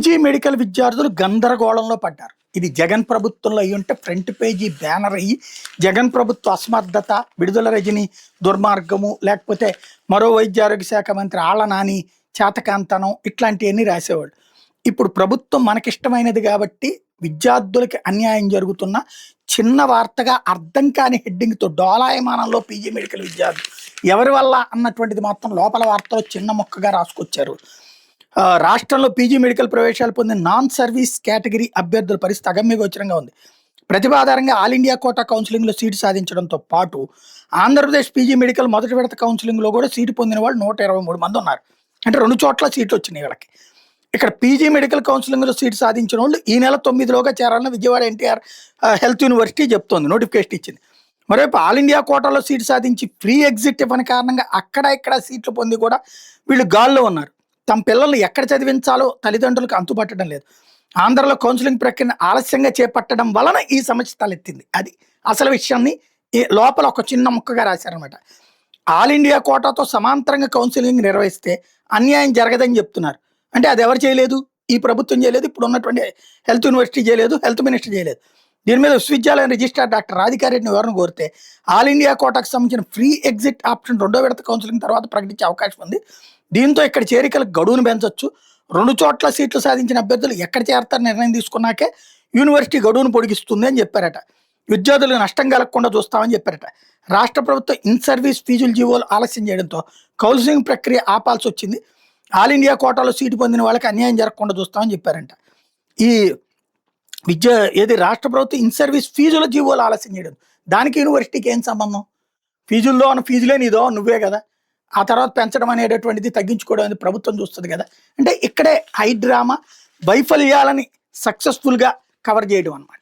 PG medical విద్యార్థులు గందరగోళంలో పడ్డారు. ఇది జగన్ ప్రభుత్వంలో అయ్యుంటే ఫ్రంట్ పేజీ బ్యానర్ అయ్యి జగన్ ప్రభుత్వ అసమర్థత, విడుదల రజని దుర్మార్గము, లేకపోతే మరో వైద్య ఆరోగ్య శాఖ మంత్రి ఆళ్ల నాని చేతకాంతనం ఇట్లాంటివన్నీ రాసేవాళ్ళు. ఇప్పుడు ప్రభుత్వం మనకిష్టమైనది కాబట్టి విద్యార్థులకి అన్యాయం జరుగుతున్న చిన్న వార్తగా అర్థం కాని హెడ్డింగ్తో డోలాయమానంలో పీజీ మెడికల్ విద్యార్థులు ఎవరి వల్ల అన్నటువంటిది మాత్రం లోపల వార్తలో చిన్న మొక్కగా రాసుకొచ్చారు. రాష్ట్రంలో పీజీ మెడికల్ ప్రవేశాలు పొందిన నాన్ సర్వీస్ కేటగిరీ అభ్యర్థుల పరిస్థితి అగమ్యగోచరంగా ఉంది. ప్రతిభ ఆధారంగా ఆల్ ఇండియా కోటా కౌన్సిలింగ్లో సీటు సాధించడంతో పాటు ఆంధ్రప్రదేశ్ పీజీ మెడికల్ మొదటి విడత కౌన్సిలింగ్లో కూడా సీటు పొందిన వాళ్ళు 123 మంది ఉన్నారు. అంటే 2 చోట్ల సీట్లు వచ్చినాయి వీళ్ళకి. ఇక్కడ పీజీ మెడికల్ కౌన్సిలింగ్లో సీటు సాధించిన వాళ్ళు ఈ నెల 9లోగా చేరాలని విజయవాడ ఎన్టీఆర్ హెల్త్ యూనివర్సిటీ చెప్తోంది, నోటిఫికేషన్ ఇచ్చింది. మరోవైపు ఆల్ ఇండియా కోటాలో సీటు సాధించి ఫ్రీ ఎగ్జిట్ ఇవ్వని కారణంగా అక్కడ ఇక్కడ సీట్లు పొంది కూడా వీళ్ళు గాల్లో ఉన్నారు. తమ పిల్లల్ని ఎక్కడ చదివించాలో తల్లిదండ్రులకు అంతుపట్టడం లేదు. ఆంధ్రలో కౌన్సిలింగ్ ప్రక్రియను ఆలస్యంగా చేపట్టడం వలన ఈ సమస్య తలెత్తింది. అది అసలు విషయాన్ని లోపల ఒక చిన్న ముక్కగా రాశారనమాట. ఆల్ ఇండియా కోటాతో సమాంతరంగా కౌన్సిలింగ్ నిర్వహిస్తే అన్యాయం జరగదని చెప్తున్నారు. అంటే అది ఎవరు చేయలేదు? ఈ ప్రభుత్వం చేయలేదు, ఇప్పుడు ఉన్నటువంటి హెల్త్ యూనివర్సిటీ చేయలేదు, హెల్త్ మినిస్టర్ చేయలేదు. దీని మీద విశ్వవిద్యాలయం రిజిస్ట్రార్ డాక్టర్ రాధికారెడ్డిని వివరణ కోరితే ఆల్ ఇండియా కోటాకు సంబంధించిన ఫ్రీ ఎగ్జిట్ ఆప్షన్ 2వ విడత కౌన్సిలింగ్ తర్వాత ప్రకటించే అవకాశం ఉంది. దీంతో ఇక్కడ చేరికలకు గడువును పెంచొచ్చు. 2 చోట్ల సీట్లు సాధించిన అభ్యర్థులు ఎక్కడ చేరతారని నిర్ణయం తీసుకున్నాకే యూనివర్సిటీ గడువును పొడిగిస్తుంది అని చెప్పారట. విద్యార్థులకు నష్టం కలగకుండా చూస్తామని చెప్పారట. రాష్ట్ర ప్రభుత్వం ఇన్ సర్వీస్ ఫీజుల జీవోలు ఆలస్యం చేయడంతో కౌన్సిలింగ్ ప్రక్రియ ఆపాల్సి వచ్చింది. ఆల్ ఇండియా కోటాలో సీటు పొందిన వాళ్ళకి అన్యాయం జరగకుండా చూస్తామని చెప్పారంట. ఈ రాష్ట్ర ప్రభుత్వం ఇన్ సర్వీస్ ఫీజుల జీవోలు ఆలస్యం చేయడం, దానికి యూనివర్సిటీకి ఏం సంబంధం? ఫీజుల్లో ఉన్న ఫీజులే నీదో, నువ్వే కదా. ఆ తర్వాత పెంచడం అనేటటువంటిది తగ్గించుకోవడం అనేది ప్రభుత్వం చూస్తుంది కదా. అంటే ఇక్కడే హై డ్రామా వైఫల్యాలని సక్సెస్ఫుల్గా కవర్ చేయడం అన్నమాట.